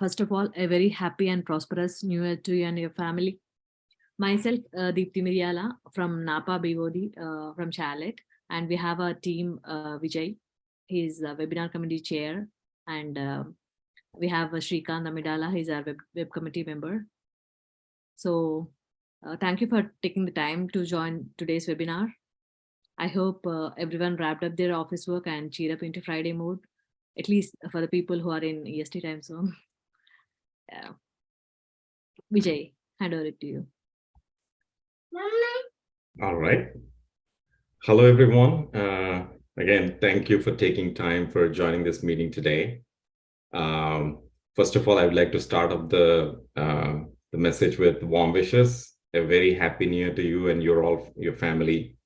First of all, a very happy and prosperous New Year to you and your family. Myself, Deepti Miriala from NAPA BOD from Charlotte, and we have our team, Vijay. He's a webinar committee chair, and we have Shrikant Amidala. He's our web committee member. So thank you for taking the time to join today's webinar. I hope everyone wrapped up their office work and cheer up into Friday mode, at least for the people who are in EST time zone. Yeah. Vijay, hand over it to you. All right. Hello, everyone. Again, thank you for taking time for joining this meeting today. First of all, I would like to start off the message with warm wishes. A very happy New Year to you and your family.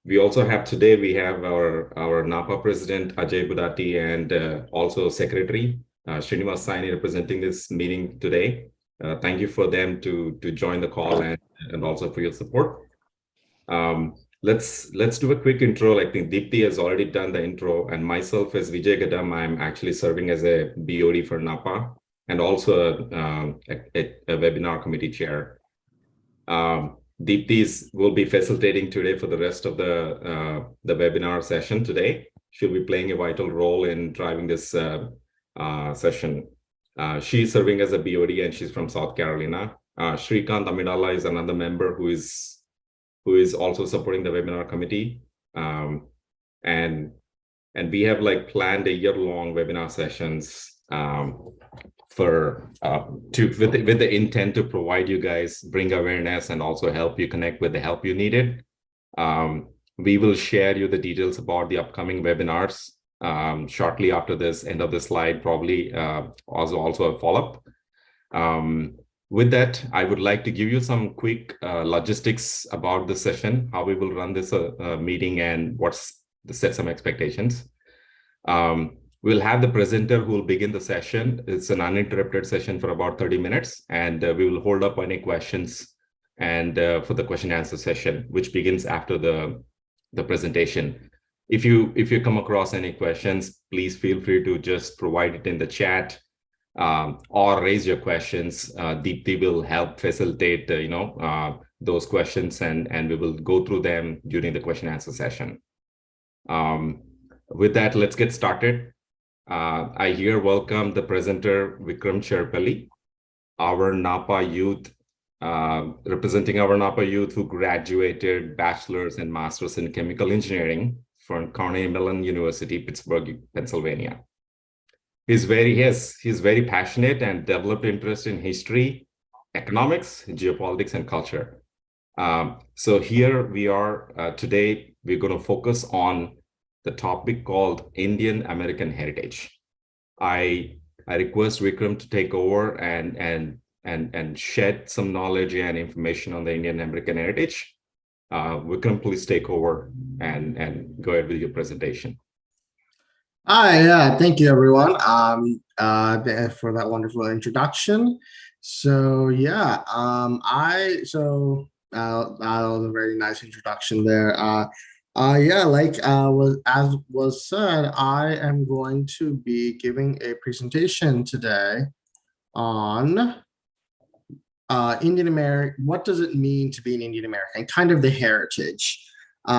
We also have today, we have our NAPA president, Ajay Budati, and also secretary, Srinivas Saini, representing this meeting today. Thank you for them to join the call and also for your support. Let's do a quick intro. I think Deepti has already done the intro, and myself as Vijay Gadam, I'm actually serving as a BOD for NAPA and also a webinar committee chair. Deepti will be facilitating today for the rest of the webinar session today. She'll be playing a vital role in driving this session. She's serving as a BOD and she's from South Carolina. Shrikant Amidala is another member who is also supporting the webinar committee. And we have planned a year-long webinar sessions with the intent to provide you guys, bring awareness, and also help you connect with the help you needed. We will share you the details about the upcoming webinars shortly after this end of the slide, probably also a follow-up. With that, I would like to give you some quick logistics about the session, how we will run this meeting, and set some expectations. We'll have the presenter who will begin the session. It's an uninterrupted session for about 30 minutes, and we will hold up any questions and for the question and answer session, which begins after the presentation. If you come across any questions, please feel free to just provide it in the chat or raise your questions. Deepti will help facilitate those questions, and we will go through them during the question and answer session. With that, let's get started. I here welcome the presenter, Vikram Cherpalli, our NAPA youth, representing our NAPA youth who graduated bachelor's and master's in chemical engineering from Carnegie Mellon University, Pittsburgh, Pennsylvania. He's very passionate and developed interest in history, economics, geopolitics, and culture. So here we are today. We're going to focus on the topic called Indian American Heritage. I request Vikram to take over and shed some knowledge and information on the Indian American Heritage. Vikram, please take over and go ahead with your presentation. Hi, yeah, thank you everyone for that wonderful introduction. So yeah, that was a very nice introduction there. As was said, I am going to be giving a presentation today on Indian American. What does it mean to be an Indian American? Kind of the heritage. So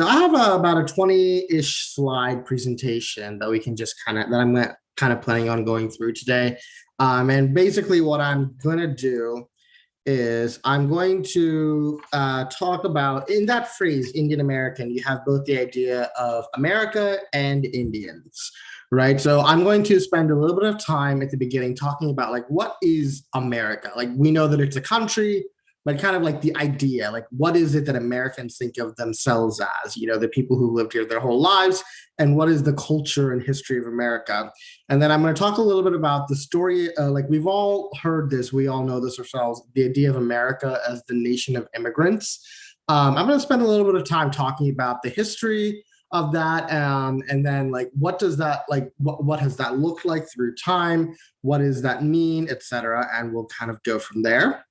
I have about a 20-ish slide presentation that we can just I'm kind of planning on going through today. And basically what I'm going to do is I'm going to talk about, in that phrase, Indian American, you have both the idea of America and Indians, right? So I'm going to spend a little bit of time at the beginning talking about what is America? We know that it's a country, but kind of the idea, what is it that Americans think of themselves as, the people who lived here their whole lives, and what is the culture and history of America? And then I'm going to talk a little bit about the story, we've all heard this, we all know this ourselves, the idea of America as the nation of immigrants. I'm going to spend a little bit of time talking about the history of that, and then what does that, what has that looked like through time? What does that mean, etc. And we'll kind of go from there.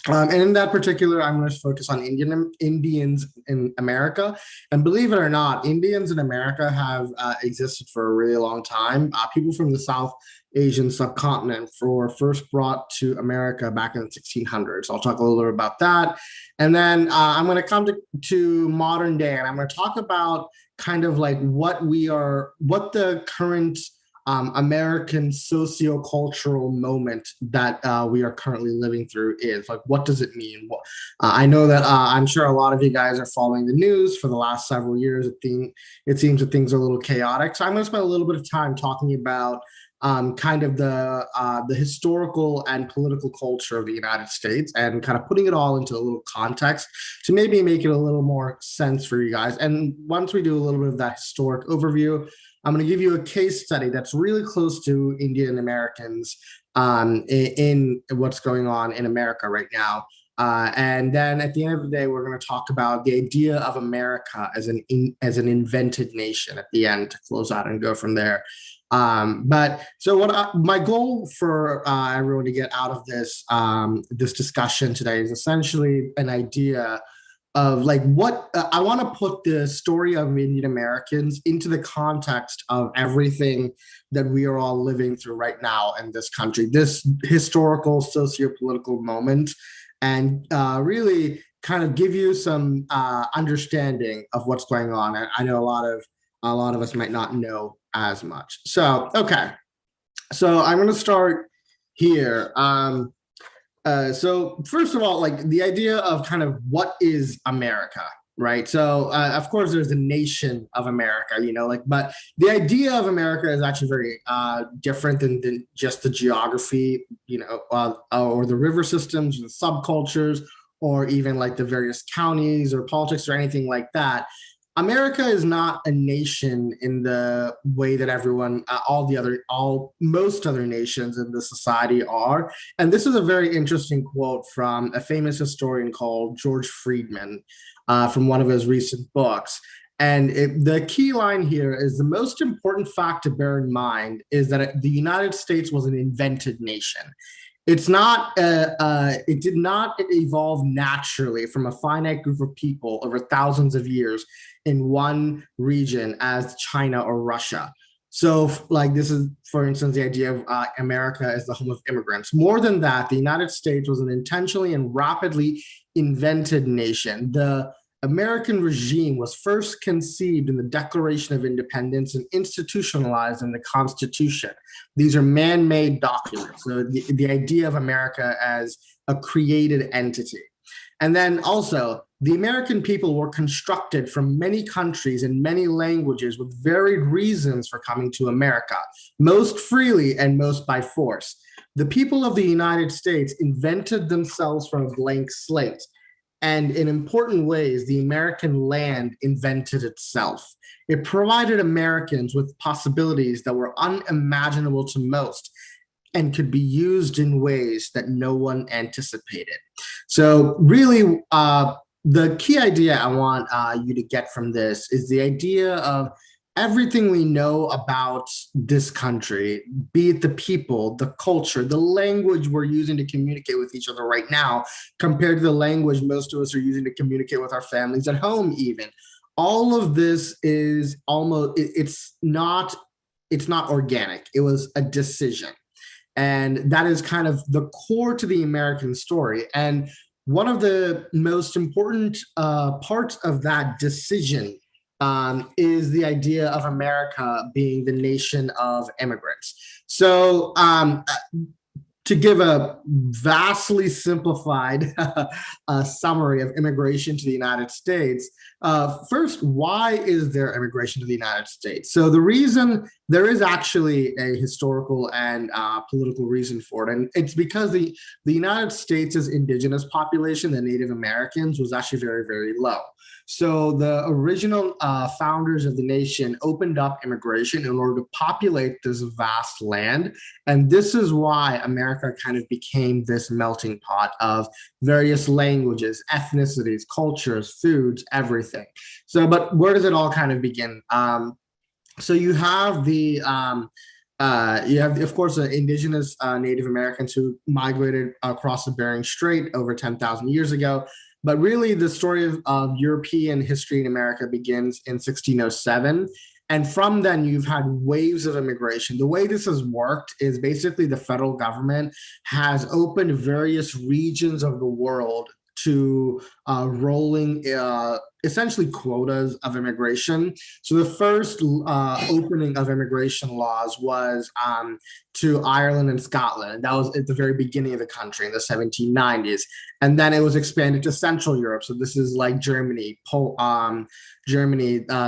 And in that particular, I'm going to focus on Indians in America. And believe it or not, Indians in America have existed for a really long time. People from the South Asian subcontinent were first brought to America back in the 1600s. I'll talk a little bit about that. And then I'm going to come to modern day, and I'm going to talk about kind of like what the current American sociocultural moment that we are currently living through is. Like, what does it mean? I know that I'm sure a lot of you guys are following the news for the last several years. It seems that things are a little chaotic. So I'm going to spend a little bit of time talking about kind of the historical and political culture of the United States, and kind of putting it all into a little context to maybe make it a little more sense for you guys. And once we do a little bit of that historic overview, I'm going to give you a case study that's really close to Indian Americans in what's going on in America right now. And then at the end of the day, we're going to talk about the idea of America as an invented nation at the end to close out and go from there. But so my goal for everyone to get out of this this discussion today is essentially an idea of like what I want to put the story of Indian Americans into the context of everything that we are all living through right now in this country, this historical socio-political moment, and really kind of give you some understanding of what's going on. And I know a lot of us might not know as much. So, okay. So I'm going to start here. So first of all, like the idea of kind of what is America, right? So of course there's the nation of America, but the idea of America is actually very different than just the geography, or the river systems, the subcultures, or even like the various counties or politics or anything like that. America is not a nation in the way that most other nations in the society are. And this is a very interesting quote from a famous historian called George Friedman from one of his recent books. And the key line here is the most important fact to bear in mind is that the United States was an invented nation. It's not. It did not evolve naturally from a finite group of people over thousands of years in one region as China or Russia. So, like this is, for instance, the idea of America as the home of immigrants. More than that, the United States was an intentionally and rapidly invented nation. The American regime was first conceived in the Declaration of Independence and institutionalized in the Constitution. These are man-made documents. So the idea of America as a created entity. And then also, the American people were constructed from many countries and many languages with varied reasons for coming to America, most freely and most by force. The people of the United States invented themselves from a blank slate. And in important ways, the American land invented itself. It provided Americans with possibilities that were unimaginable to most and could be used in ways that no one anticipated. So really, the key idea I want you to get from this is the idea of everything we know about this country, be it the people, the culture, the language we're using to communicate with each other right now, compared to the language most of us are using to communicate with our families at home even. All of this is it's not organic. It was a decision. And that is kind of the core to the American story. And one of the most important parts of that decision is the idea of America being the nation of immigrants. So to give a vastly simplified summary of immigration to the United States, first, why is there immigration to the United States? So the reason, there is actually a historical and political reason for it, and it's because the United States' indigenous population, the Native Americans, was actually very, very low. So the original founders of the nation opened up immigration in order to populate this vast land. And this is why America kind of became this melting pot of various languages, ethnicities, cultures, foods, everything. So, but where does it all kind of begin? So you have the You have, of course, indigenous Native Americans who migrated across the Bering Strait over 10,000 years ago. But really, the story of European history in America begins in 1607. And from then, you've had waves of immigration. The way this has worked is basically the federal government has opened various regions of the world to rolling essentially quotas of immigration. So the first opening of immigration laws was to Ireland and Scotland. That was at the very beginning of the country in the 1790s. And then it was expanded to Central Europe. So this is like Germany,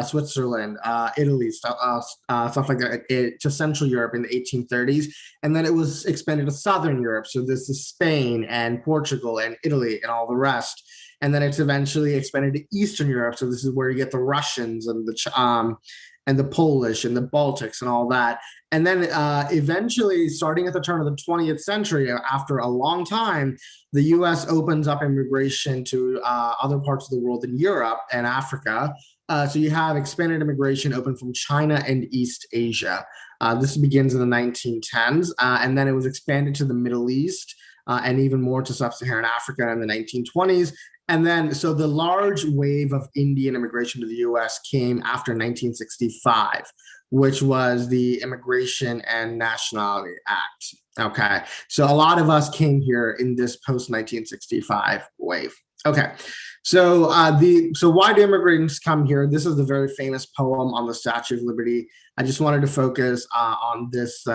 Switzerland, Italy, stuff like that, to Central Europe in the 1830s. And then it was expanded to Southern Europe. So this is Spain and Portugal and Italy and all the rest. And then it's eventually expanded to Eastern Europe. So this is where you get the Russians and the Polish and the Baltics and all that. And then eventually, starting at the turn of the 20th century, after a long time, the US opens up immigration to other parts of the world in Europe and Africa. So you have expanded immigration open from China and East Asia. This begins in the 1910s, and then it was expanded to the Middle East and even more to sub-Saharan Africa in the 1920s. And then, so the large wave of Indian immigration to the US came after 1965, which was the Immigration and Nationality Act. Okay, so a lot of us came here in this post-1965 wave. Okay, so so why do immigrants come here? This is the very famous poem on the Statue of Liberty. I just wanted to focus on this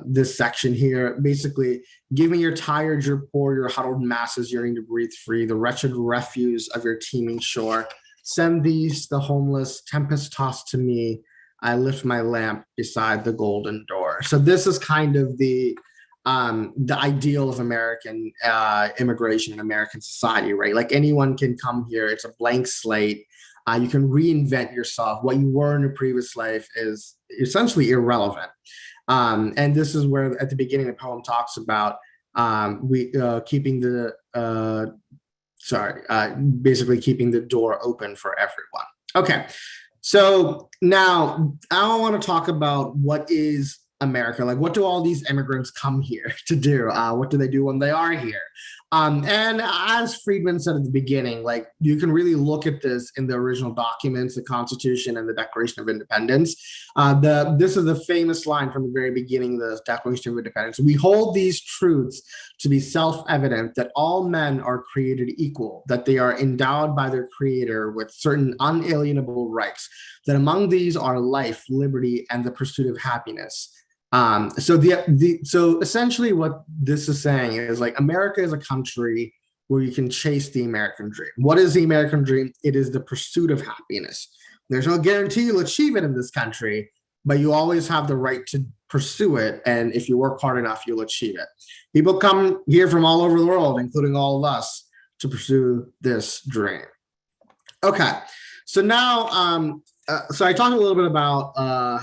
this section here. Basically, giving your tired, your poor, your huddled masses yearning to breathe free, the wretched refuse of your teeming shore. Send these, the homeless, tempest-tossed to me. I lift my lamp beside the golden door. So this is kind of the ideal of American immigration in American society, right? Like anyone can come here. It's a blank slate. You can reinvent yourself. What you were in a previous life is essentially irrelevant. And this is where, at the beginning, the poem talks about keeping the basically keeping the door open for everyone. Okay, so now I want to talk about what is America. Like, what do all these immigrants come here to do? What do they do when they are here? And as Friedman said at the beginning, like, you can really look at this in the original documents, the Constitution and the Declaration of Independence. This is the famous line from the very beginning of the Declaration of Independence. We hold these truths to be self-evident that all men are created equal, that they are endowed by their creator with certain unalienable rights, that among these are life, liberty, and the pursuit of happiness. So essentially what this is saying is, like, America is a country where you can chase the American dream. What is the American dream? It is the pursuit of happiness. There's no guarantee you'll achieve it in this country, but you always have the right to pursue it. And if you work hard enough, you'll achieve it. People come here from all over the world, including all of us, to pursue this dream. Okay, so now, so I talked a little bit about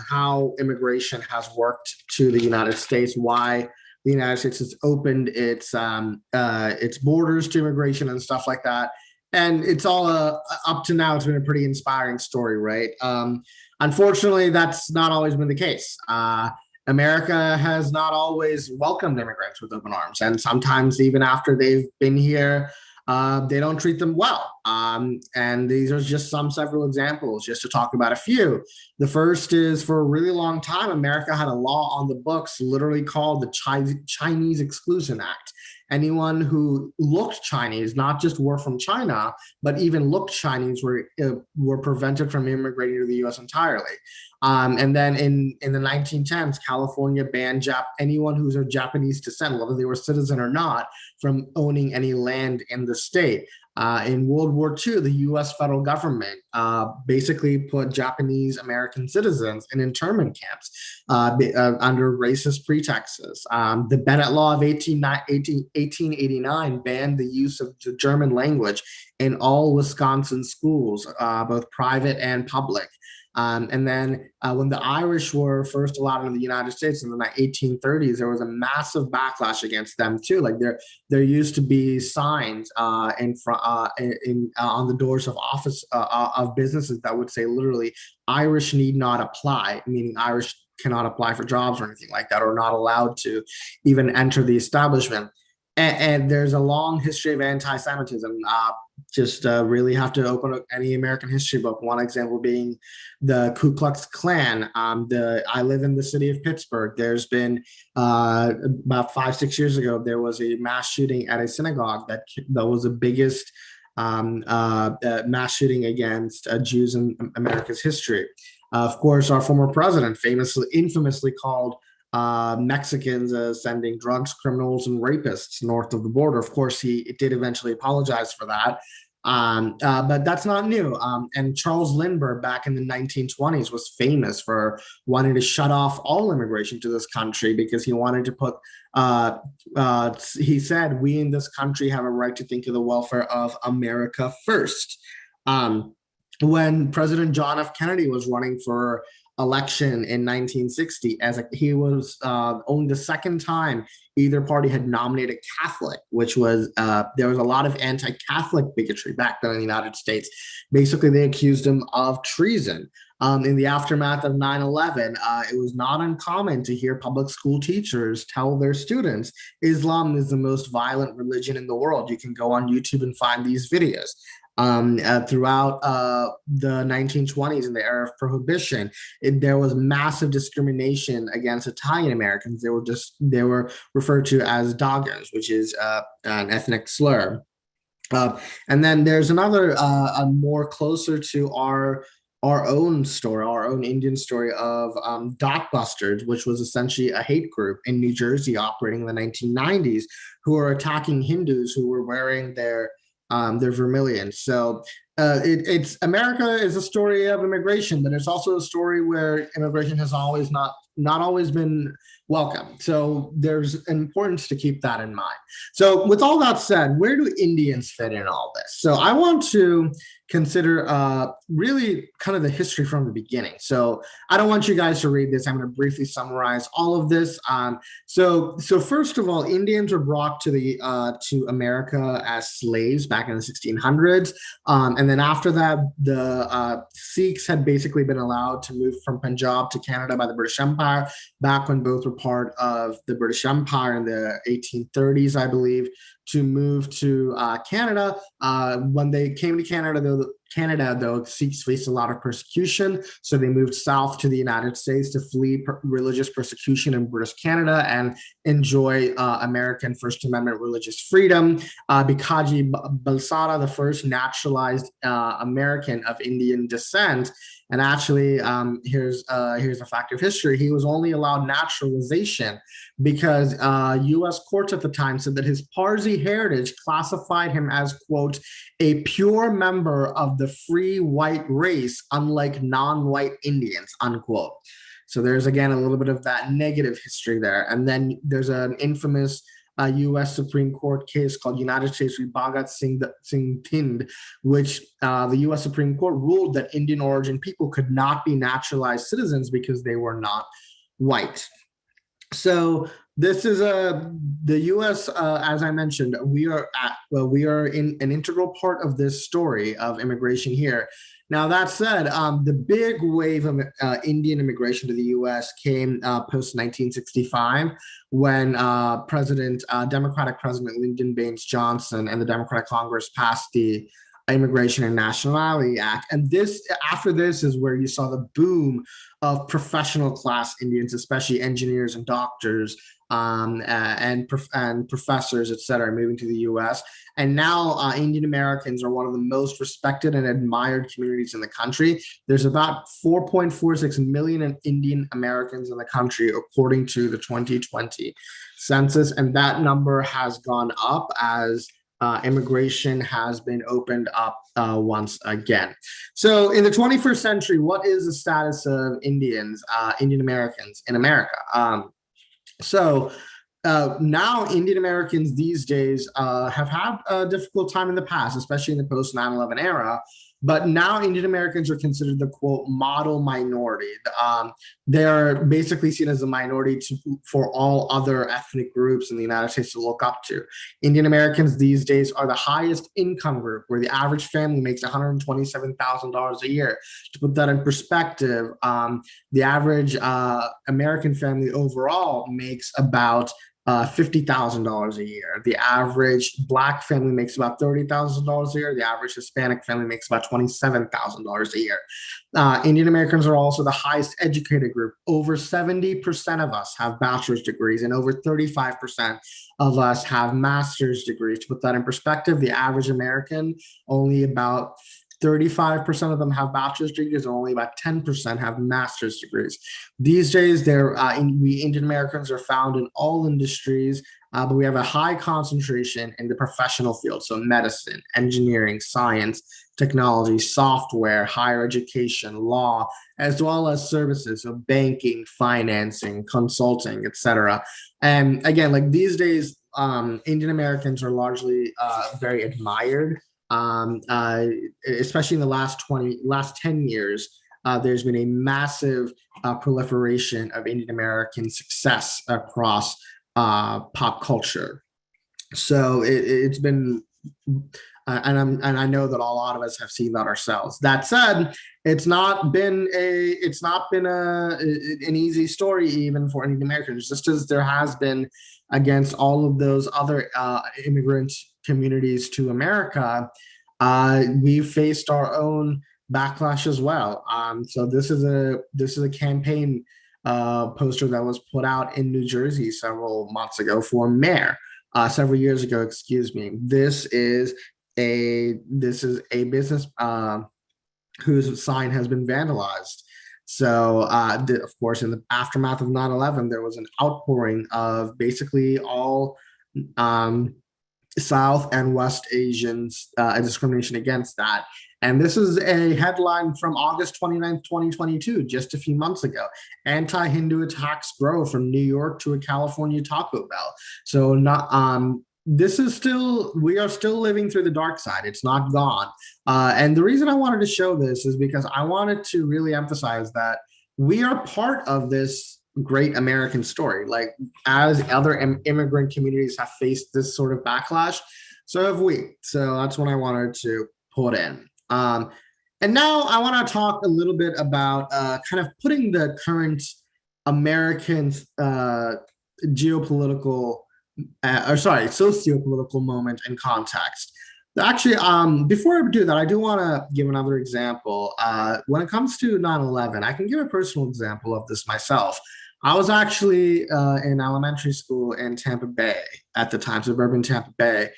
how immigration has worked to the United States, why the United States has opened its borders to immigration and stuff like that. And it's all up to now, it's been a pretty inspiring story, right? Unfortunately, that's not always been the case. America has not always welcomed immigrants with open arms. And sometimes even after they've been here, they don't treat them well. And these are just several examples, just to talk about a few. The first is, for a really long time, America had a law on the books literally called the Chinese Exclusion Act. Anyone who looked Chinese, not just were from China, but even looked Chinese, were prevented from immigrating to the US entirely. And then in the 1910s, California banned anyone who's of Japanese descent, whether they were citizen or not, from owning any land in the state. In World War II, the US federal government basically put Japanese American citizens in internment camps under racist pretexts. The Bennett Law of 1889 banned the use of the German language in all Wisconsin schools, both private and public. And then when the Irish were first allowed in the United States in the 1830s, there was a massive backlash against them too. Like, there used to be signs on the doors of of businesses that would say literally, "Irish need not apply," meaning Irish cannot apply for jobs or anything like that, or not allowed to even enter the establishment. And there's a long history of anti-Semitism. Just really have to open up any American history book. One example being the Ku Klux Klan. I live in the city of Pittsburgh. There's been about 5-6 years ago, there was a mass shooting at a synagogue that was the biggest mass shooting against Jews in America's history. Of course, our former president infamously called Mexicans sending drugs, criminals, and rapists north of the border. Of course, he did eventually apologize for that. But that's not new. And Charles Lindbergh back in the 1920s was famous for wanting to shut off all immigration to this country because he wanted to put, he said, we in this country have a right to think of the welfare of America first. When President John F. Kennedy was running for election in 1960, he was only the second time either party had nominated Catholic, which was there was a lot of anti-Catholic bigotry back then in the United States. Basically, they accused him of treason. In the aftermath of 9/11, it was not uncommon to hear public school teachers tell their students Islam is the most violent religion in the world. You can go on YouTube and find these videos. Throughout the 1920s, in the era of Prohibition, there was massive discrimination against Italian Americans. They were referred to as doggers, which is an ethnic slur. And then there's another, a more closer to our own story, our own Indian story of Dot Busters, which was essentially a hate group in New Jersey operating in the 1990s, who were attacking Hindus who were wearing their vermilion. So it's America is a story of immigration, but it's also a story where immigration has not always been welcome. So there's an importance to keep that in mind. So with all that said, where do Indians fit in all this? So I want to consider really kind of the history from the beginning. So I don't want you guys to read this. I'm going to briefly summarize all of this. So first of all, Indians were brought to America as slaves back in the 1600s. And then after that, the Sikhs had basically been allowed to move from Punjab to Canada by the British Empire, back when both were part of the British Empire in the 1830s, I believe, to move to Canada. When they came to Canada, though, Sikhs faced a lot of persecution, so they moved south to the United States to flee religious persecution in British Canada and enjoy American First Amendment religious freedom. Bikaji Balsara, the first naturalized American of Indian descent, and actually, here's a fact of history. He was only allowed naturalization because U.S. courts at the time said that his Parsi heritage classified him as, quote, a pure member of the free white race, unlike non-white Indians, unquote. So there's, again, a little bit of that negative history there. And then there's an infamous U.S. Supreme Court case called United States v. Bhagat Singh Thind, which the U.S. Supreme Court ruled that Indian origin people could not be naturalized citizens because they were not white. So this is the U.S. As I mentioned, we are in an integral part of this story of immigration here. Now, that said, the big wave of Indian immigration to the U.S. came post-1965 when Democratic President Lyndon Baines Johnson and the Democratic Congress passed the Immigration and Nationality Act. And after this is where you saw the boom of professional class Indians, especially engineers and doctors, and professors, et cetera, moving to the U.S. And now Indian Americans are one of the most respected and admired communities in the country. There's about 4.46 million Indian Americans in the country, according to the 2020 census. And that number has gone up as immigration has been opened up once again. So in the 21st century, what is the status of Indian Americans in America? Now Indian Americans these days have had a difficult time in the past, especially in the post 9/11 era, But now Indian Americans are considered the quote model minority. They're basically seen as a minority for all other ethnic groups in the United States to look up to. Indian Americans these days are the highest income group, where the average family makes $127,000 a year. To put that in perspective, the average American family overall makes about $50,000 a year. The average Black family makes about $30,000 a year. The average Hispanic family makes about $27,000 a year. Indian Americans are also the highest educated group. Over 70% of us have bachelor's degrees, and over 35% of us have master's degrees. To put that in perspective, the average American, only about 35% of them have bachelor's degrees, and only about 10% have master's degrees. These days, we Indian Americans are found in all industries, but we have a high concentration in the professional field. So medicine, engineering, science, technology, software, higher education, law, as well as services, so banking, financing, consulting, etc. And again, like these days, Indian Americans are largely very admired. Especially in the last 10 years, there's been a massive proliferation of Indian American success across pop culture. So it's been, and I know that a lot of us have seen that ourselves. That said, it's not been an easy story even for Indian Americans, just as there has been against all of those other immigrant communities to America. We faced our own backlash as well. So this is a campaign poster that was put out in New Jersey several months ago for mayor, several years ago, excuse me. This is a business whose sign has been vandalized. So, of course, in the aftermath of 9/11, there was an outpouring of basically all South and West Asians, discrimination against that. And this is a headline from August 29th, 2022, just a few months ago. Anti-Hindu attacks grow from New York to a California Taco Bell. So we are still living through the dark side. It's not gone. And the reason I wanted to show this is because I wanted to really emphasize that we are part of this great American story. Like, as other immigrant communities have faced this sort of backlash, so have we. So that's what I wanted to put in. And now I want to talk a little bit about kind of putting the current American sociopolitical moment in context. Actually, before I do that, I do want to give another example. When it comes to 9/11, I can give a personal example of this myself. I was actually in elementary school in Tampa Bay at the time, suburban Tampa Bay.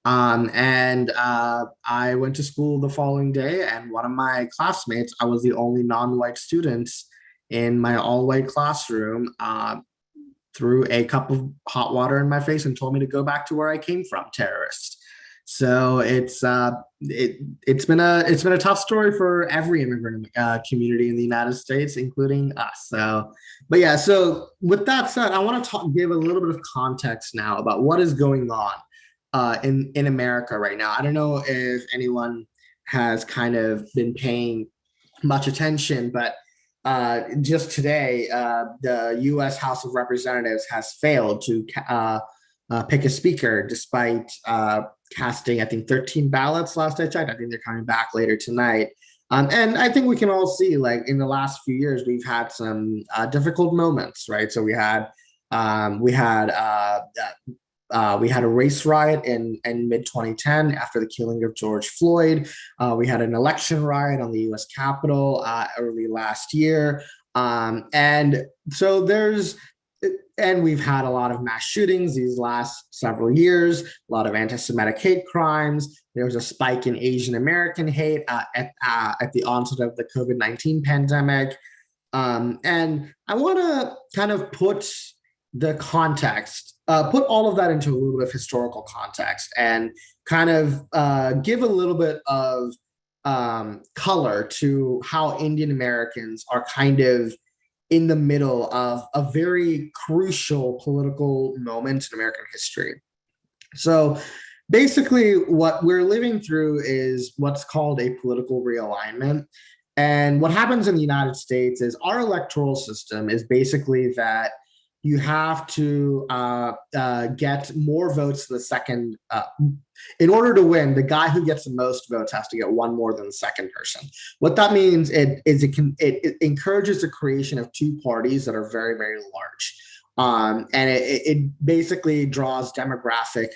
And I went to school the following day, and one of my classmates, I was the only non-white student in my all-white classroom, threw a cup of hot water in my face and told me to go back to where I came from, terrorist. So it's been a tough story for every immigrant community in the United States, including us. So, but yeah. So with that said, I want to give a little bit of context now about what is going on in America right now. I don't know if anyone has kind of been paying much attention, but just today, the U.S. House of Representatives has failed to pick a speaker, despite casting, I think, 13 ballots last I checked. I think they're coming back later tonight. And I think we can all see, like, in the last few years, we've had some difficult moments, right? So we had a race riot in mid-2010 after the killing of George Floyd. We had an election riot on the U.S. Capitol early last year. And we've had a lot of mass shootings these last several years, a lot of anti-Semitic hate crimes. There was a spike in Asian American hate at the onset of the COVID-19 pandemic. And I want to kind of put the context, put all of that into a little bit of historical context, and kind of give a little bit of color to how Indian Americans are kind of in the middle of a very crucial political moment in American history. So basically what we're living through is what's called a political realignment. And what happens in the United States is our electoral system is basically that you have to get more votes than the second. In order to win, the guy who gets the most votes has to get one more than the second person. What that means it encourages the creation of two parties that are very, very large. And it basically draws demographic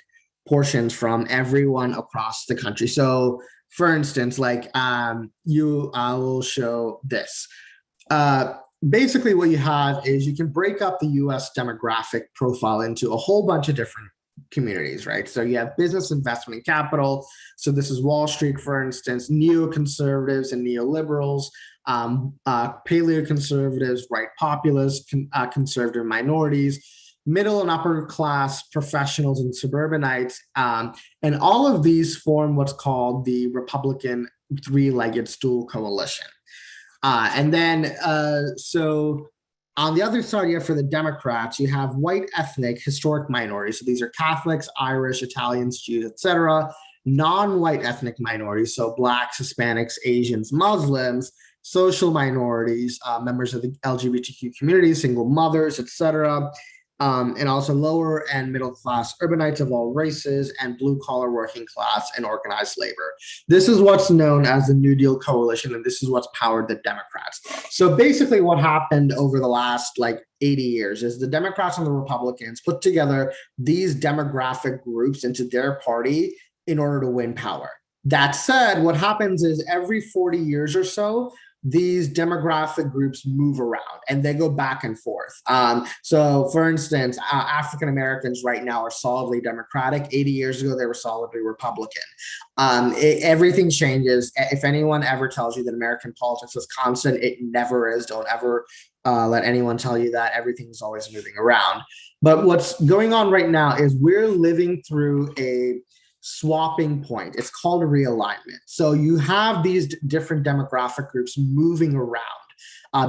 portions from everyone across the country. So for instance, like I will show this. Basically what you have is you can break up the US demographic profile into a whole bunch of different communities, right? So you have business, investment, and capital. So this is Wall Street, for instance, neoconservatives and neoliberals, paleoconservatives, right populists, conservative minorities, middle and upper class professionals and suburbanites. And all of these form what's called the Republican three-legged stool coalition. And then, so on the other side, you have for the Democrats, you have white ethnic historic minorities. So these are Catholics, Irish, Italians, Jews, etc. Non-white ethnic minorities, so Blacks, Hispanics, Asians, Muslims, social minorities, members of the LGBTQ community, single mothers, etc. And also lower and middle class urbanites of all races and blue collar working class and organized labor. This is what's known as the New Deal Coalition, and this is what's powered the Democrats. So basically what happened over the last like 80 years is the Democrats and the Republicans put together these demographic groups into their party in order to win power. That said, what happens is every 40 years or so, these demographic groups move around and they go back and forth. So for instance, African Americans right now are solidly Democratic. 80 years ago, they were solidly Republican. Everything changes. If anyone ever tells you that American politics is constant, it never is. Don't ever let anyone tell you that. Everything's always moving around. But what's going on right now is we're living through a swapping point. It's called a realignment. So you have these different demographic groups moving around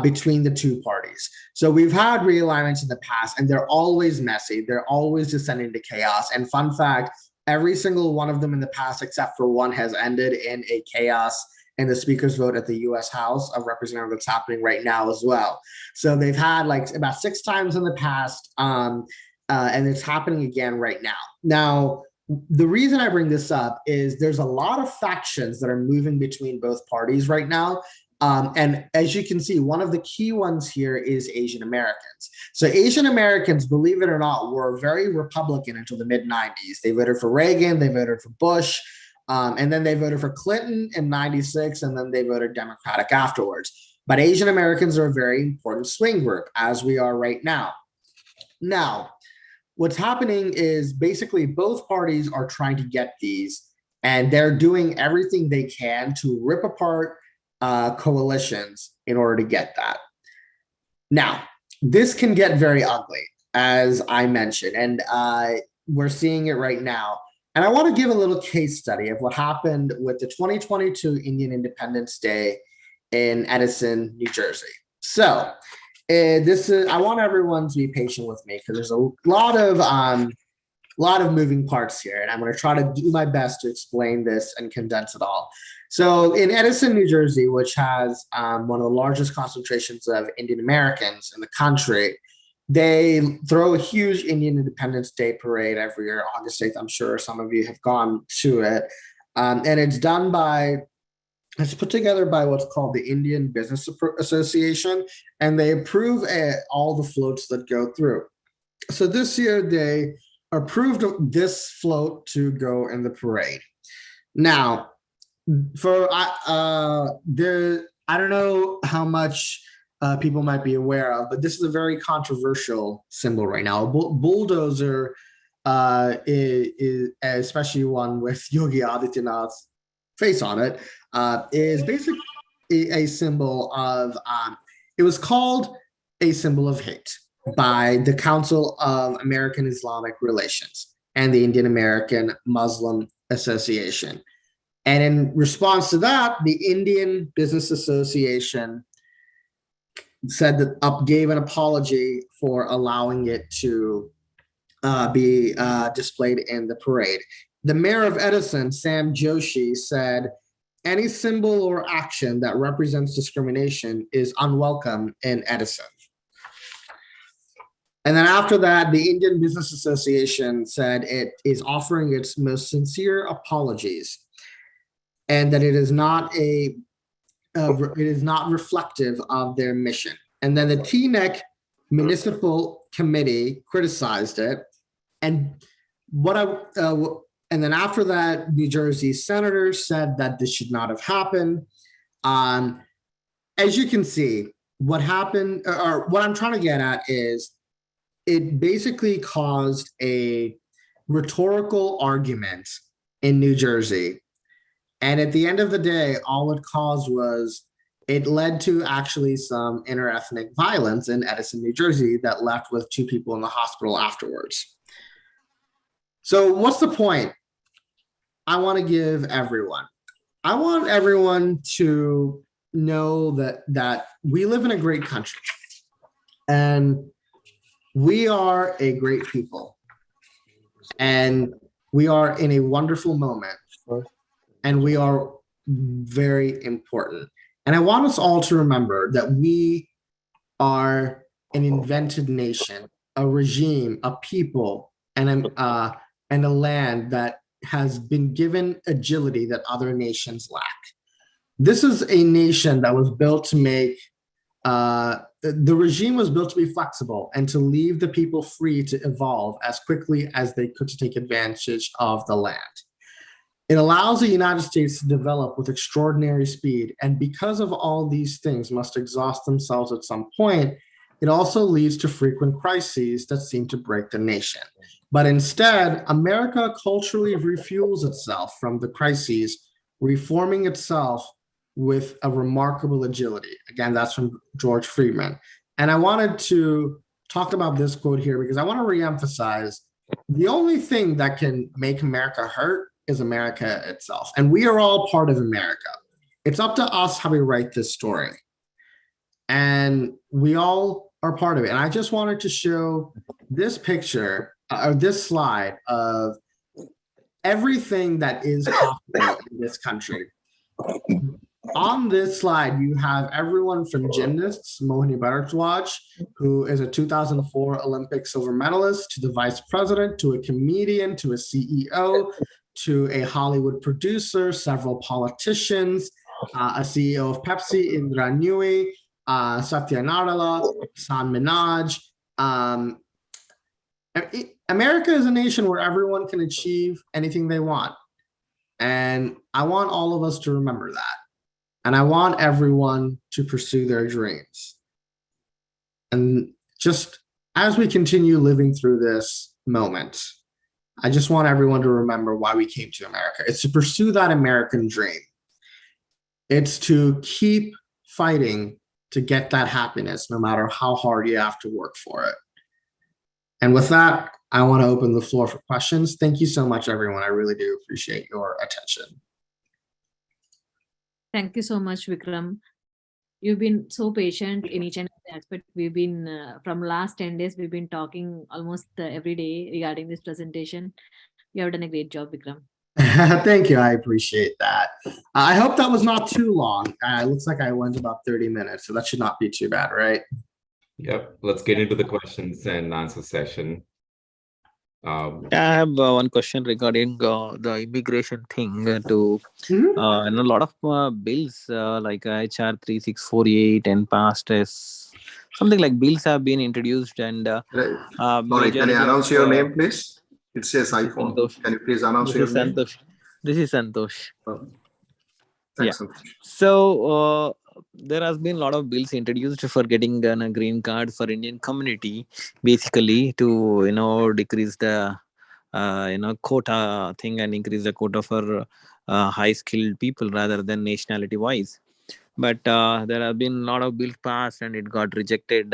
between the two parties. So we've had realignments in the past, and they're always messy. They're always descending to chaos. And fun fact, every single one of them in the past, except for one, has ended in a chaos in the speaker's vote at the U.S. House of Representatives that's happening right now as well. So they've had like about 6 times in the past, and it's happening again right now. Now, the reason I bring this up is there's a lot of factions that are moving between both parties right now. And as you can see, one of the key ones here is Asian Americans. So Asian Americans, believe it or not, were very Republican until the mid-90s. They voted for Reagan, they voted for Bush, and then they voted for Clinton in 96, and then they voted Democratic afterwards. But Asian Americans are a very important swing group, as we are right now. Now, what's happening is basically both parties are trying to get these, and they're doing everything they can to rip apart coalitions in order to get that. Now, this can get very ugly, as I mentioned, and we're seeing it right now. And I want to give a little case study of what happened with the 2022 Indian Independence Day in Edison, New Jersey. So this is, I want everyone to be patient with me because there's a lot of moving parts here, and I'm going to try to do my best to explain this and condense it all. So in Edison, New Jersey, which has one of the largest concentrations of Indian Americans in the country, they throw a huge Indian Independence Day parade every year, August 8th. I'm sure some of you have gone to it. And it's put together by what's called the Indian Business Association, and they approve all the floats that go through. So this year they approved this float to go in the parade. Now, I don't know how much people might be aware of, but this is a very controversial symbol right now. A bulldozer, is especially one with Yogi Adityanath's face on it, is basically a symbol of, it was called a symbol of hate by the Council of American Islamic Relations and the Indian American Muslim Association. And in response to that, the Indian Business Association said that gave an apology for allowing it to be displayed in the parade. the mayor of Edison, Sam Joshi, said, any symbol or action that represents discrimination is unwelcome in Edison. And then after that, the Indian Business Association said it is offering its most sincere apologies, and that it is not reflective of their mission. And then the TNEC Municipal Committee criticized it, and and then after that, New Jersey senators said that this should not have happened. As you can see, what happened, or what I'm trying to get at is, it basically caused a rhetorical argument in New Jersey. And at the end of the day, all it caused was, it led to actually some interethnic violence in Edison, New Jersey, that left with 2 people in the hospital afterwards. So what's the point I want to give everyone? I want everyone to know that we live in a great country, and we are a great people, and we are in a wonderful moment, and we are very important. And I want us all to remember that we are an invented nation, a regime, a people, and a land that has been given agility that other nations lack. This is a nation that was built to make, the regime was built to be flexible and to leave the people free to evolve as quickly as they could to take advantage of the land. It allows the United States to develop with extraordinary speed, and because of all these things must exhaust themselves at some point, it also leads to frequent crises that seem to break the nation. But instead, America culturally refuels itself from the crises, reforming itself with a remarkable agility. Again, that's from George Friedman. And I wanted to talk about this quote here because I want to reemphasize, the only thing that can make America hurt is America itself. And we are all part of America. It's up to us how we write this story. And we all are part of it. And I just wanted to show this picture, or this slide, of everything that is possible in this country. On this slide, you have everyone from gymnasts, Mohini Bharadwaj, who is a 2004 Olympic silver medalist, to the vice president, to a comedian, to a CEO, to a Hollywood producer, several politicians, a CEO of Pepsi, Indra Nooyi, Satya Nadella, San Minaj. America is a nation where everyone can achieve anything they want. And I want all of us to remember that. And I want everyone to pursue their dreams. And just as we continue living through this moment, I just want everyone to remember why we came to America. It's to pursue that American dream. It's to keep fighting to get that happiness, no matter how hard you have to work for it. And with that, I want to open the floor for questions. Thank you so much, everyone. I really do appreciate your attention. Thank you so much, Vikram. You've been so patient in each and every aspect. We've been, from last 10 days, we've been talking almost every day regarding this presentation. You have done a great job, Vikram. Thank you. I appreciate that. I hope that was not too long. It looks like I went about 30 minutes, so that should not be too bad, right? Yep. Let's get into the questions and answer session. I have one question regarding the immigration thing. And a lot of bills like HR 3648 and past as something like bills have been introduced, and sorry, can you announce your name, please? It says iPhone. Santosh. Can you please announce your name? This is Santosh. Thanks, Yeah. Santosh. So there has been a lot of bills introduced for getting a green card for Indian community, basically to decrease the quota thing and increase the quota for high skilled people rather than nationality wise. But there have been a lot of bills passed and it got rejected.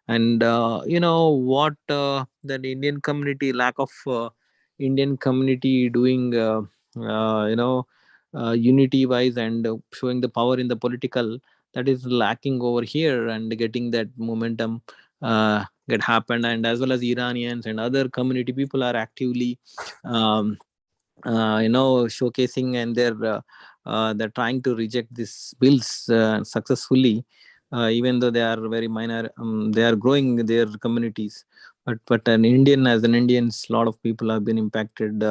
And what that Indian community, lack of Indian community doing unity wise and showing the power in the political, that is lacking over here, and getting that momentum get happened. And as well as Iranians and other community people are actively showcasing, and they're trying to reject these bills successfully, even though they are very minor. They are growing their communities, but an Indian, as an Indians, a lot of people have been impacted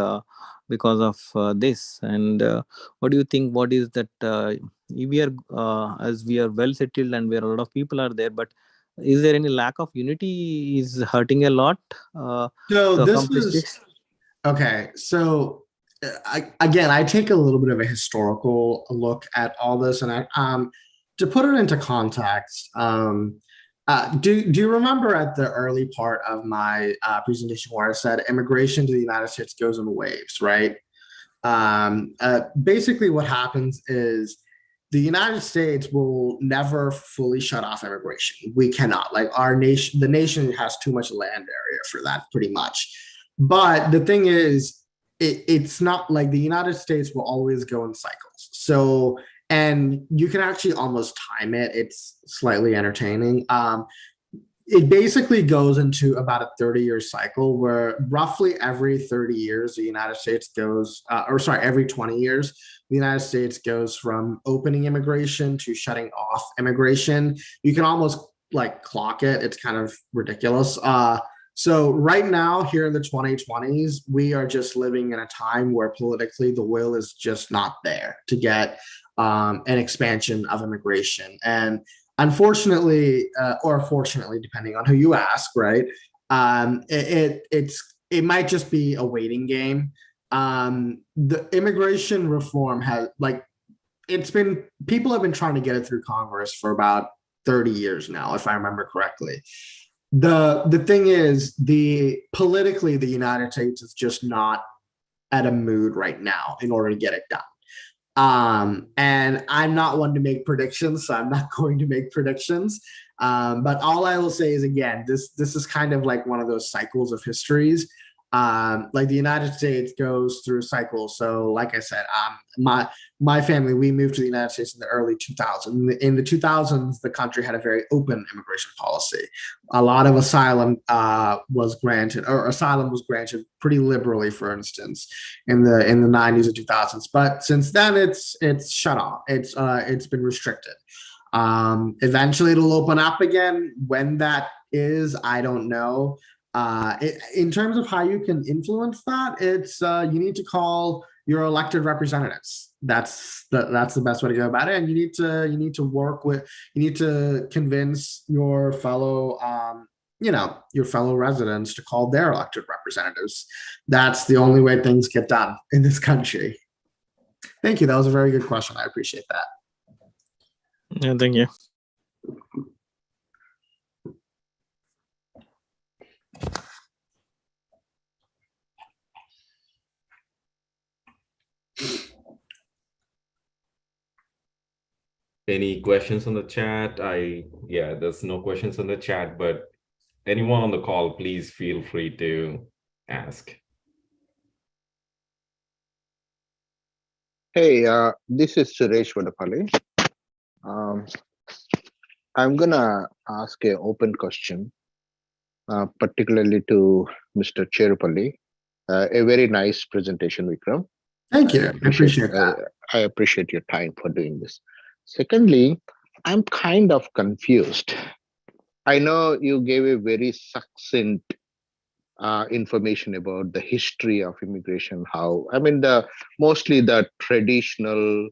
because of this. And what do you think? What is that? We are as we are well settled, and where a lot of people are there, but is there any lack of unity is hurting a lot So to this accomplish is this? okay. So I take a little bit of a historical look at all this, and to put it into context, do you remember at the early part of my presentation where I said immigration to the United States goes in waves, right? Basically, what happens is the United States will never fully shut off immigration. We cannot. Like our nation, the nation has too much land area for that, pretty much. But the thing is, it's not like the United States will always go in cycles. So, and you can actually almost time it. It's slightly entertaining. It basically goes into about a 30-year cycle where roughly every 30 years, the United States goes, every 20 years, the United States goes from opening immigration to shutting off immigration. You can almost like clock it. It's kind of ridiculous. So right now, here in the 2020s, we are just living in a time where politically the will is just not there to get an expansion of immigration. And unfortunately, or fortunately, depending on who you ask, right? It might just be a waiting game. The immigration reform has people have been trying to get it through Congress for about 30 years now, if I remember correctly. The thing is, politically, the United States is just not at a mood right now in order to get it done. And I'm not one to make predictions, so I'm not going to make predictions. But all I will say is, again, this is kind of like one of those cycles of histories. Like the United States goes through cycles. So like I said, my family, we moved to the United States in the early 2000s. In the 2000s, the country had a very open immigration policy. A lot of asylum was granted pretty liberally, for instance, in the 90s and 2000s. But since then, it's shut off. It's been restricted. Eventually, it'll open up again. When that is, I don't know. In terms of how you can influence that, it's you need to call your elected representatives. That's the best way to go about it. And you need to convince your fellow residents to call their elected representatives. That's the only way things get done in this country. Thank you. That was a very good question. I appreciate that. Yeah, thank you. Any questions on the chat? There's no questions on the chat, but anyone on the call, please feel free to ask. Hey, this is Suresh Vadapalli. I'm gonna ask an open question, particularly to Mr. Cherupalli. A very nice presentation, Vikram. Thank you. I appreciate that. I appreciate your time for doing this. Secondly, I'm kind of confused. I know you gave a very succinct information about the history of immigration, mostly the traditional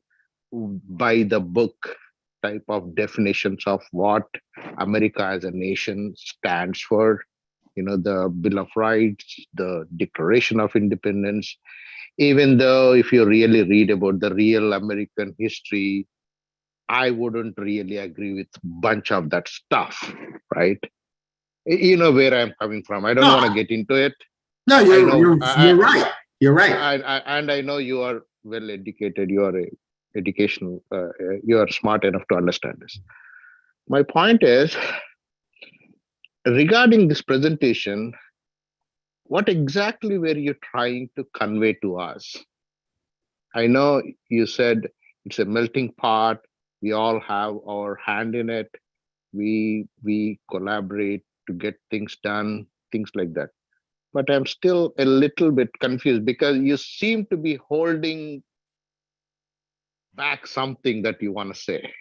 by the book type of definitions of what America as a nation stands for, the Bill of Rights, the Declaration of Independence. Even though if you really read about the real American history, I wouldn't really agree with bunch of that stuff, right? You know where I'm coming from. I don't want to get into it. No, you're right. You're right. And I know you are well educated. You are educational. You are smart enough to understand this. My point is, regarding this presentation, what exactly were you trying to convey to us? I know you said it's a melting pot. We all have our hand in it. We collaborate to get things done, things like that. but I'm still a little bit confused because you seem to be holding back something that you want to say.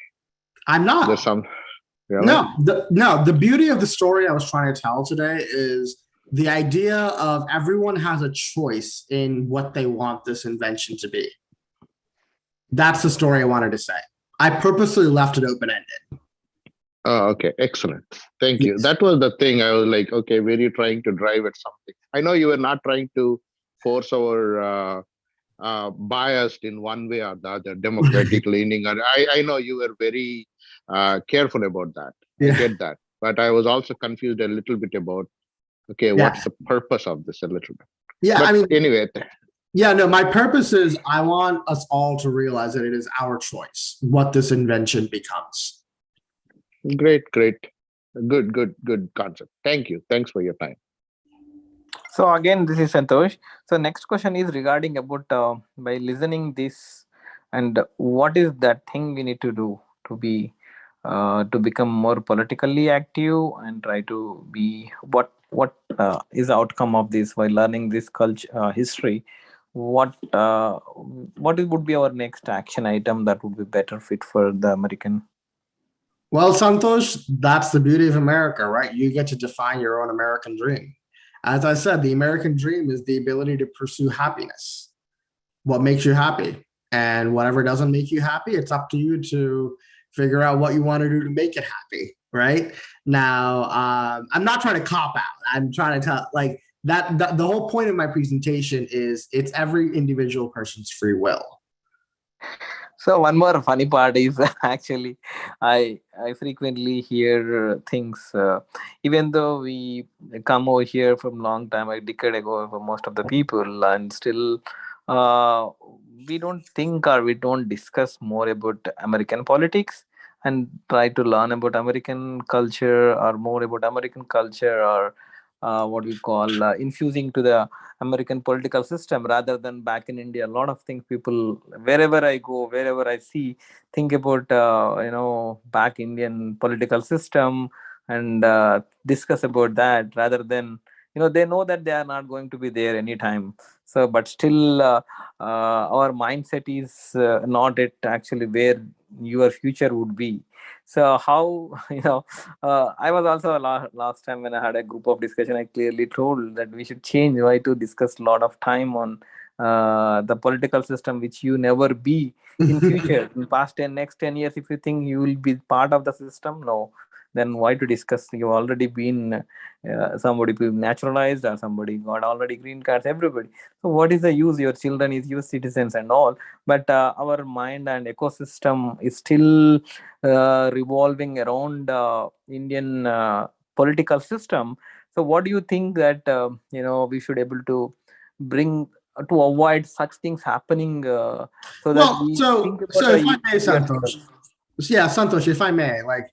I'm not. There's some. Really? No, the beauty of the story I was trying to tell today is the idea of everyone has a choice in what they want this invention to be. That's the story I wanted to say. I purposely left it open-ended. Oh, okay. Excellent. Thank you. That was the thing. I was like, okay, were you trying to drive at something? I know you were not trying to force our biased in one way or the other, democratic leaning. And I know you were very careful about that. Yeah. I get that. But I was also confused a little bit about, okay, what's the purpose of this a little bit? Yeah, but I mean, anyway. Yeah, no, my purpose is I want us all to realize that it is our choice what this invention becomes. Great. Good concept. Thank you. Thanks for your time. So again, this is Santosh. So next question is regarding about by listening this, and what is that thing we need to do to be to become more politically active and try to be what is the outcome of this while learning this culture history. What would be our next action item that would be better fit for the American? Well, Santosh, that's the beauty of America, right? You get to define your own American dream. As I said, the American dream is the ability to pursue happiness. What makes you happy? And whatever doesn't make you happy, it's up to you to figure out what you want to do to make it happy, right? Now, I'm not trying to cop out. I'm trying to tell, like, that the whole point of my presentation is it's every individual person's free will. So one more funny part is actually I frequently hear things even though we come over here from long time, a decade ago for most of the people, and still we don't think or we don't discuss more about American politics and try to learn about American culture or more about American culture or what we call infusing to the American political system rather than back in India. A lot of things people, wherever I go, wherever I see, think about back Indian political system and discuss about that rather than they know that they are not going to be there anytime. So, but still, our mindset is not it actually where your future would be. So how I was also last time when I had a group of discussion, I clearly told that we should change why to discuss a lot of time on the political system, which you never be in future. In past next 10 years, if you think you will be part of the system, no, then why to discuss? You've already been somebody naturalized or somebody got already green cards, everybody. So what is the use? Your children is US citizens and all, but our mind and ecosystem is still revolving around Indian political system. So what do you think that we should able to bring to avoid such things happening so that we think about so if I may, Santosh, yeah, Santosh, if I may, like,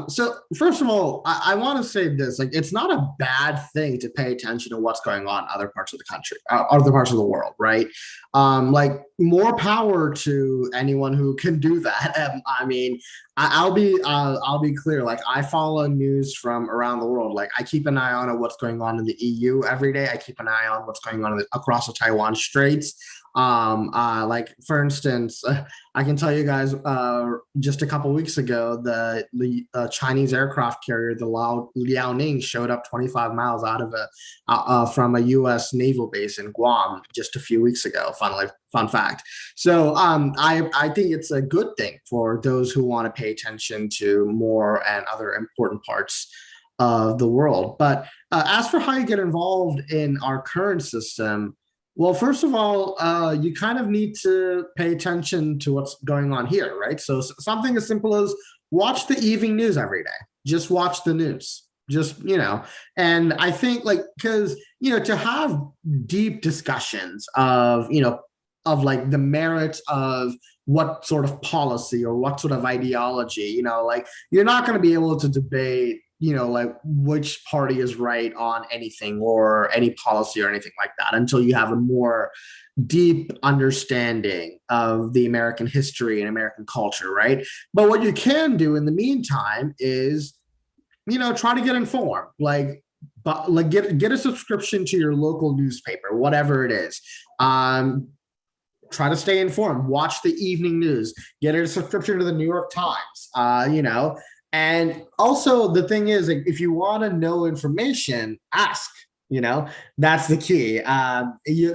so first of all, I want to say this, like, it's not a bad thing to pay attention to what's going on in other parts of the country, other parts of the world, right? Like, more power to anyone who can do that. I mean, I'll be clear. Like, I follow news from around the world. Like, I keep an eye on what's going on in the EU every day. I keep an eye on what's going on across the Taiwan Straits. Like, for instance, I can tell you guys, just a couple weeks ago, the Chinese aircraft carrier, the Liaoning, showed up 25 miles out of from a U.S. naval base in Guam just a few weeks ago. Fun fact. So I think it's a good thing for those who want to pay attention to more and other important parts of the world. But as for how you get involved in our current system, well, first of all, you kind of need to pay attention to what's going on here, right? So something as simple as watch the evening news every day. Just watch the news. Just, and I think, like, because, to have deep discussions of, like the merits of what sort of policy or what sort of ideology, like, you're not going to be able to debate like which party is right on anything or any policy or anything like that until you have a more deep understanding of the American history and American culture, right? But what you can do in the meantime is, try to get informed. Like, but like get a subscription to your local newspaper, whatever it is. Try to stay informed. Watch the evening news. Get a subscription to the New York Times. You know, and also the thing is, like, if you want to know information, ask. You know, that's the key.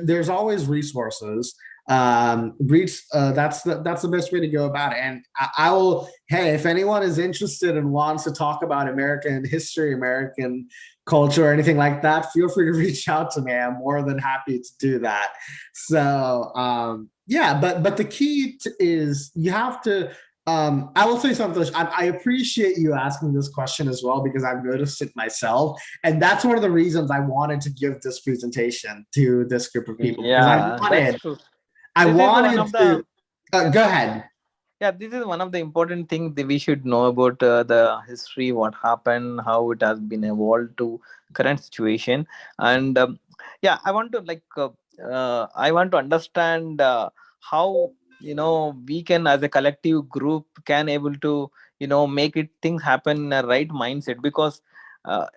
There's always resources. That's the best way to go about it. And I will. Hey, if anyone is interested and wants to talk about American history, American culture, or anything like that, feel free to reach out to me. I'm more than happy to do that. So yeah, but the key is you have to. I will say something. I appreciate you asking this question as well, because I've noticed it myself, and that's one of the reasons I wanted to give this presentation to this group of people. Yeah, that's true. I wanted to. Go ahead. Yeah, this is one of the important things that we should know about the history, what happened, how it has been evolved to current situation. And yeah, I want to understand how, you know, we can as a collective group can able to, you know, make it things happen in a right mindset. Because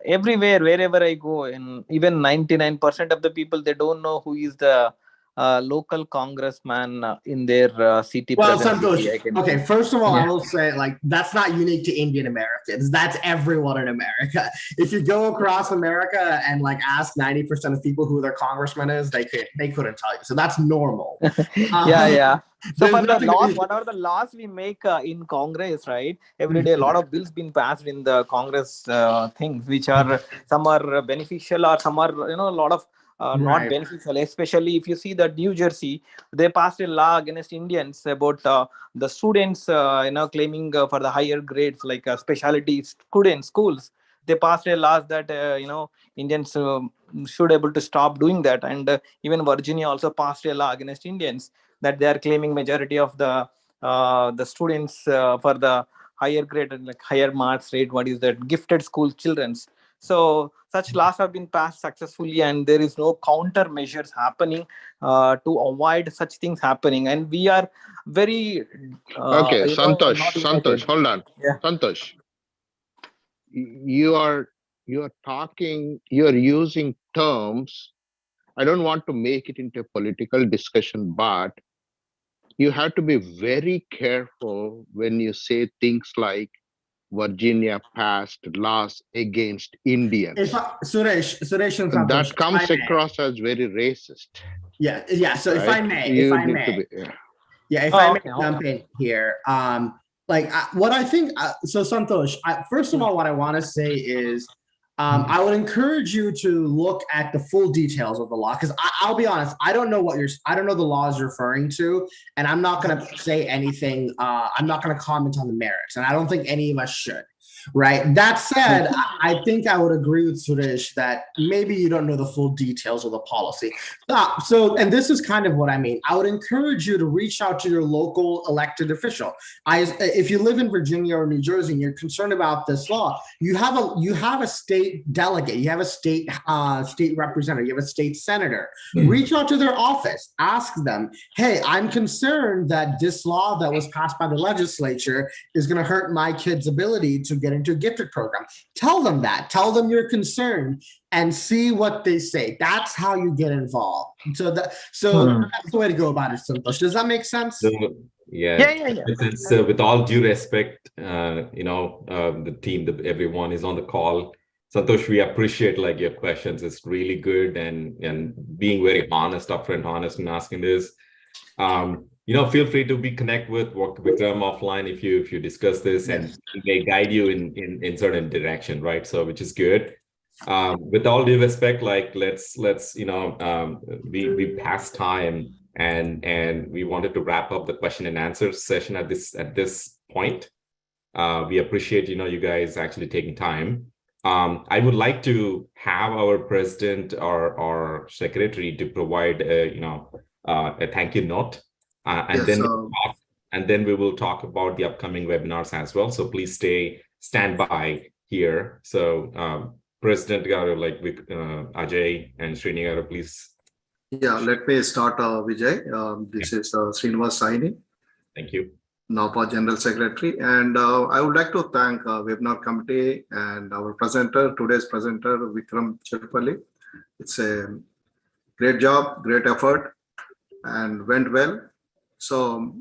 everywhere, wherever I go, and even 99% of the people, they don't know who is the local congressman in their city. Well, present Santosh, city, okay, first of all, Yeah. I will say, like, that's not unique to Indian Americans. That's everyone in America. If you go across America and like ask 90% of people who their congressman is, they couldn't tell you. So that's normal. Yeah. So There's for the nothing laws, to- whatever the laws we make in Congress, right? Every day, a lot of bills been passed in the Congress things, which are some are beneficial or some are, you know, a lot of not Right. beneficial. Especially if you see that New Jersey, they passed a law against Indians about the students, you know, claiming for the higher grades, like specialty students schools. They passed a law that you know, Indians should able to stop doing that, and even Virginia also passed a law against Indians, that they are claiming majority of the students for the higher grade and like higher marks rate, what is that, gifted school children's. So such laws have been passed successfully, and there is no counter measures happening to avoid such things happening. And we are very Okay, you know, Santosh, not Santosh, united. hold on. Yeah. Santosh, you are talking, you are using terms. I don't want to make it into a political discussion, but you have to be very careful when you say things like Virginia passed laws against Indians. Suresh and Santosh, That if comes I may. across as very racist. Yeah. So if I right? may, You if I need to may, be, yeah. yeah, if Oh, I may okay, jump in here, what I think. So Santosh, first of all, what I want to say is, I would encourage you to look at the full details of the law, because I'll be honest, I don't know the laws you're referring to, and I'm not going to say anything. I'm not going to comment on the merits, and I don't think any of us should. Right. That said, I think I would agree with Suresh that maybe you don't know the full details of the policy. And this is kind of what I mean. I would encourage you to reach out to your local elected official. If you live in Virginia or New Jersey and you're concerned about this law, you have a state delegate, you have a state representative, you have a state senator. Reach out to their office, ask them, hey, I'm concerned that this law that was passed by the legislature is going to hurt my kid's ability to get into a gifted program. Tell them that. Tell them you're concerned and see what they say. That's how you get involved. So that's the way to go about it, Santosh. Does that make sense? So, yeah. It's, with all due respect, the team, everyone is on the call. Santosh, we appreciate like your questions. It's really good and being very honest, upfront, honest, and asking this. Feel free to connect with Vikram offline if you discuss this, and they guide you in certain direction, right? So which is good. With all due respect, like let's we passed time and we wanted to wrap up the question and answer session at this point. We appreciate you guys actually taking time. I would like to have our president or secretary to provide a thank you note. And then we will talk about the upcoming webinars as well. So please stand by here. So President Garu, like Ajay and Srini Garu, please. Yeah, let me start, Vijay. This is Srinivas signing. Thank you. NAPA General Secretary. And I would like to thank webinar committee and our presenter, today's presenter, Vikram Chirpalli. It's a great job, great effort, and went well. So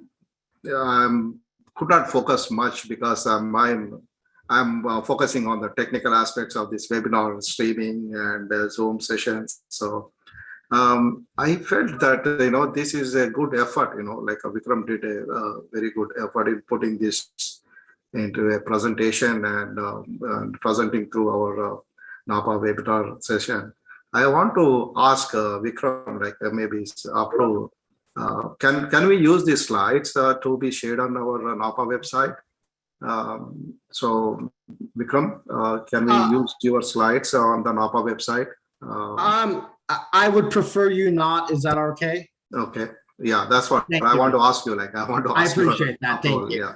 I could not focus much because I'm focusing on the technical aspects of this webinar streaming and Zoom sessions. So I felt that this is a good effort. Like Vikram did a very good effort in putting this into a presentation and presenting through our NAPA webinar session. I want to ask Vikram, like maybe after. Can we use these slides to be shared on our NAPA website? So Vikram, can we use your slides on the NAPA website? I would prefer you not. Is that okay? Okay. Yeah, that's what Thank I you. want to ask you. Like I want to ask you. I appreciate that. Thank you. Yeah.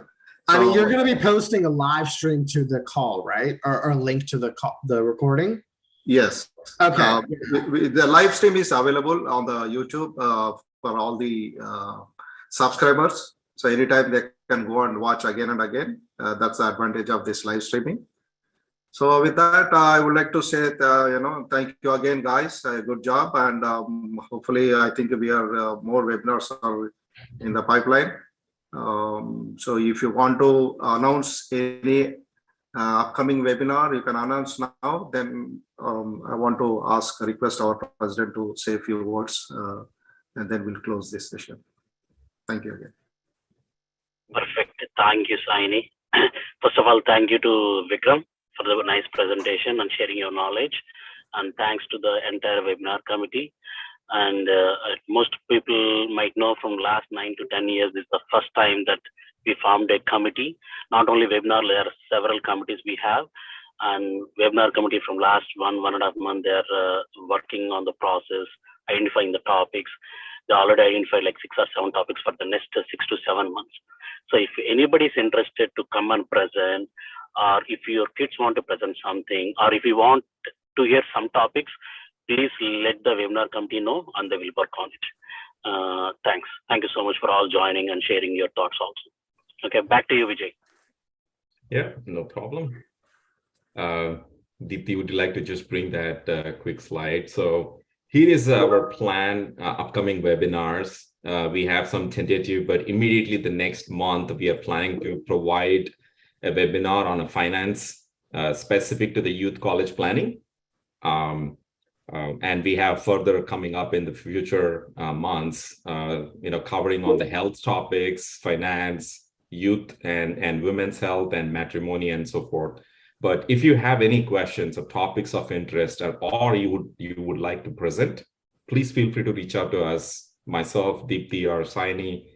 I mean, you're going to be posting a live stream to the call, right? Or a link to the call, the recording? Yes. Okay. The live stream is available on the YouTube for all the subscribers. So anytime they can go and watch again and again. That's the advantage of this live streaming. So with that, I would like to say, thank you again, guys. Good job. And hopefully, I think we are more webinars are in the pipeline. So if you want to announce any upcoming webinar, you can announce now. Then I want to request our president to say a few words, and then we'll close this session. Thank you again. Perfect. Thank you, Saini. First of all, thank you to Vikram for the nice presentation and sharing your knowledge. And thanks to the entire webinar committee. And most people might know from last 9 to 10 years, this is the first time that we formed a committee. Not only webinar, there are several committees we have. And webinar committee from last 1.5 months, they're working on the process, identifying the topics. They already identified like 6 or 7 topics for the next 6 to 7 months. So if anybody is interested to come and present, or if your kids want to present something, or if you want to hear some topics, please let the webinar committee know and they will work on it. Thanks. Thank you so much for all joining and sharing your thoughts also. Okay, back to you, Vijay. Yeah, no problem. Deepti, would you like to just bring that quick slide? So here is our plan, upcoming webinars. We have some tentative, but immediately the next month, we are planning to provide a webinar on a finance specific to the youth college planning. And we have further coming up in the future months, covering on the health topics, finance, youth and women's health and matrimony and so forth. But if you have any questions or topics of interest, or you would like to present, please feel free to reach out to us, myself, Deepti, or Saini,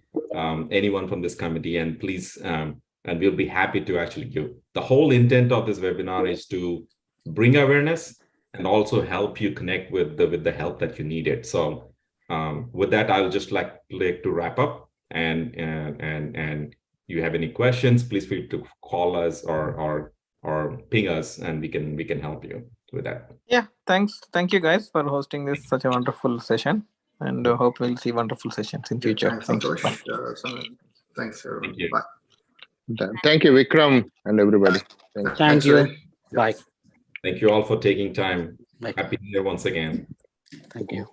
anyone from this committee, and please, and we'll be happy to actually give. The whole intent of this webinar is to bring awareness and also help you connect with the help that you needed. So with that, I'll just like to wrap up. And you have any questions, please feel free to call us or ping us, and we can help you with that. Yeah, thanks. Thank you guys for hosting this such a wonderful session, and hope we'll see wonderful sessions in future. Thanks. Thank you. Bye. Thank you, Vikram, and everybody. Thank you. Bye. Thank you all for taking time. Happy New Year once again. Thank you.